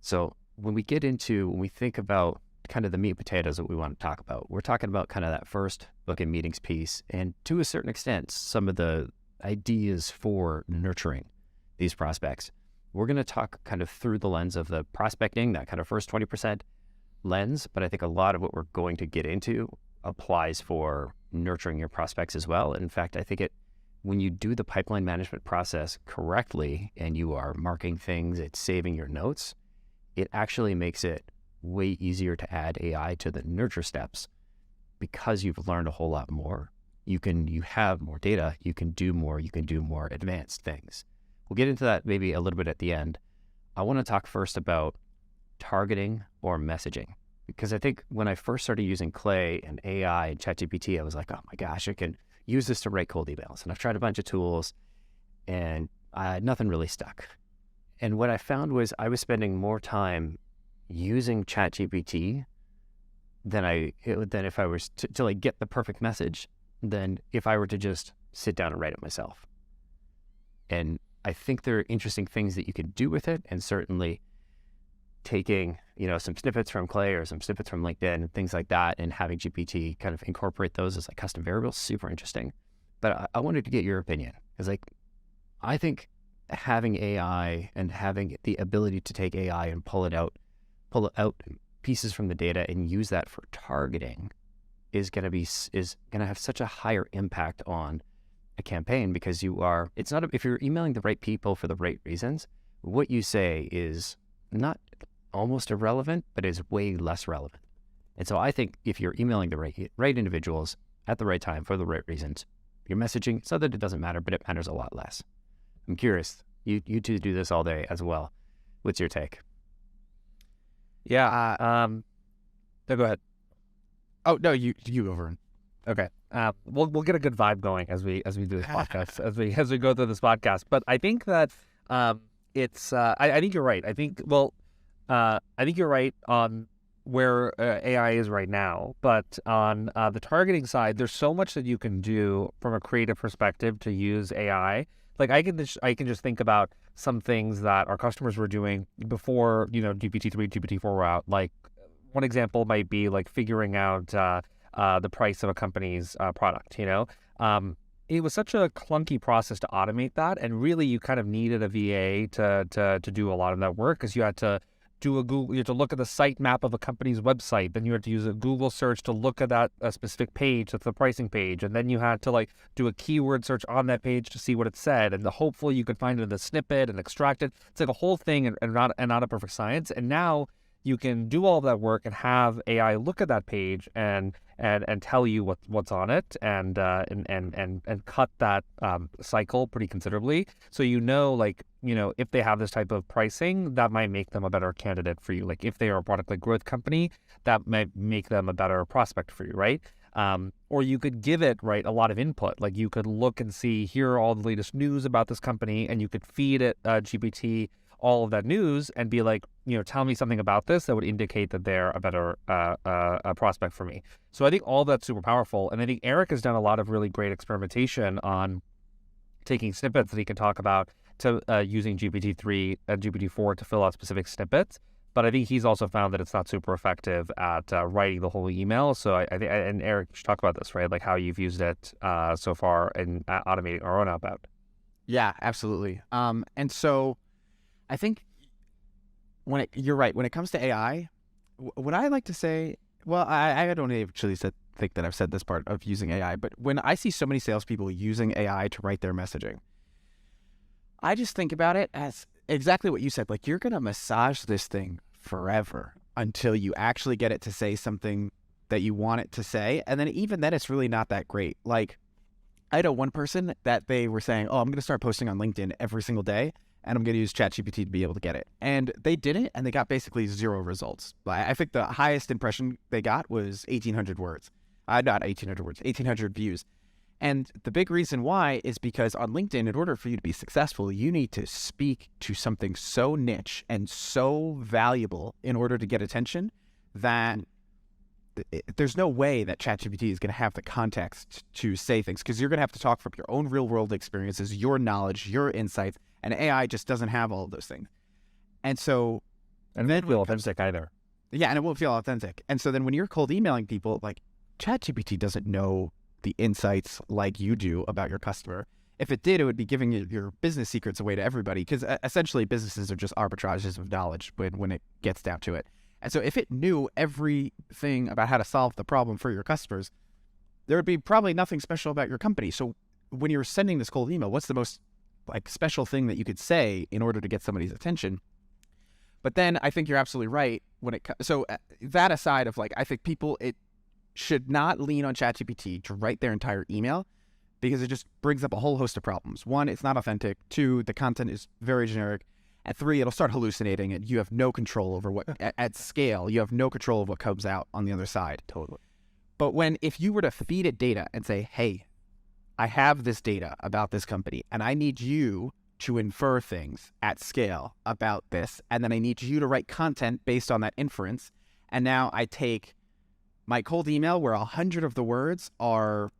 So when we think about kind of the meat and potatoes that we want to talk about, we're talking about kind of that first book and meetings piece, and to a certain extent, some of the ideas for nurturing these prospects. We're going to talk kind of through the lens of the prospecting, that kind of first 20% lens, but I think a lot of what we're going to get into applies for nurturing your prospects as well. In fact, I think when you do the pipeline management process correctly and you are marking things, it's saving your notes, it actually makes it way easier to add AI to the nurture steps because you've learned a whole lot more. You have more data, you can do more advanced things. We'll get into that maybe a little bit at the end. I want to talk first about targeting or messaging, because I think when I first started using Clay and AI and ChatGPT, I was like, oh my gosh, I can use this to write cold emails. And I've tried a bunch of tools and nothing really stuck. And what I found was I was spending more time using ChatGPT than if I was to like get the perfect message than if I were to just sit down and write it myself. And I think there are interesting things that you can do with it, and certainly taking, some snippets from Clay or some snippets from LinkedIn and things like that, and having GPT kind of incorporate those as like custom variables, super interesting. But I wanted to get your opinion, because I think having AI and having the ability to take AI and pull out pieces from the data and use that for targeting is going to have such a higher impact on a campaign, because if you're emailing the right people for the right reasons, what you say is not almost irrelevant, but is way less relevant. And so I think if you're emailing the right individuals at the right time for the right reasons, your messaging, it's not that it doesn't matter, but it matters a lot less. I'm curious, you two do this all day as well. What's your take? Yeah. No, go ahead. Oh no, you go over. Okay. We'll get a good vibe going as we do this podcast, as we go through this podcast. But I think that it's. I think you're right. I think you're right on where AI is right now. But on the targeting side, there's so much that you can do from a creative perspective to use AI. Like I can just think about some things that our customers were doing before, GPT-3, GPT-4 were out. Like one example might be like figuring out the price of a company's product. It was such a clunky process to automate that, and really you kind of needed a VA to do a lot of that work, because you had to do you had to look at the site map of a company's website, then you had to use a Google search to look at that specific page, that's the pricing page, and then you had to do a keyword search on that page to see what it said, and hopefully you could find it in the snippet and extract it. It's like a whole thing and not a perfect science. And now you can do all of that work and have AI look at that page and tell you what's on it, and cut that cycle pretty considerably. So if they have this type of pricing, that might make them a better candidate for you. Like if they are a product-led growth company, that might make them a better prospect for you, right? Or you could give it a lot of input. Like you could look and see, here are all the latest news about this company, and you could feed it GPT all of that news and be like, tell me something about this that would indicate that they're a better prospect for me. So I think all that's super powerful. And I think Eric has done a lot of really great experimentation on taking snippets that he can talk about to using GPT-3 and GPT-4 to fill out specific snippets. But I think he's also found that it's not super effective at writing the whole email. So I think, and Eric, you should talk about this, right? Like how you've used it so far in automating our own outbound. Yeah, absolutely. And so I think you're right. When it comes to AI, what I like to say, well, I don't actually think that I've said this part of using AI, but when I see so many salespeople using AI to write their messaging, I just think about it as exactly what you said. Like you're going to massage this thing forever until you actually get it to say something that you want it to say. And then even then, it's really not that great. Like I know one person that they were saying, oh, I'm going to start posting on LinkedIn every single day, and I'm going to use ChatGPT to be able to get it. And they did it, and they got basically 0 results. I think the highest impression they got was 1,800 words. Not 1,800 words, 1,800 views. And the big reason why is because on LinkedIn, in order for you to be successful, you need to speak to something so niche and so valuable in order to get attention that there's no way that ChatGPT is going to have the context to say things, because you're going to have to talk from your own real-world experiences, your knowledge, your insights, and AI just doesn't have all of those things. And so And then feel authentic either. Yeah, and it won't feel authentic. And so then when you're cold emailing people, like ChatGPT doesn't know the insights like you do about your customer. If it did, it would be giving your business secrets away to everybody, because essentially businesses are just arbitrages of knowledge when it gets down to it. And so if it knew everything about how to solve the problem for your customers, there would be probably nothing special about your company. So when you're sending this cold email, what's the most like special thing that you could say in order to get somebody's attention? But then I think you're absolutely right that aside of like, I think people, it should not lean on ChatGPT to write their entire email, because it just brings up a whole host of problems. One, it's not authentic. Two, the content is very generic. And three, it'll start hallucinating, and you have no control over what, at scale, you have no control of what comes out on the other side. Totally. But if you were to feed it data and say, hey, I have this data about this company, and I need you to infer things at scale about this, and then I need you to write content based on that inference. And now I take my cold email where 100 of the words are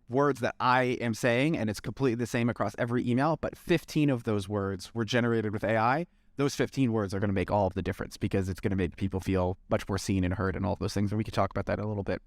words that I am saying, and it's completely the same across every email, but 15 of those words were generated with AI. Those 15 words are going to make all of the difference, because it's going to make people feel much more seen and heard and all of those things. And we could talk about that in a little bit.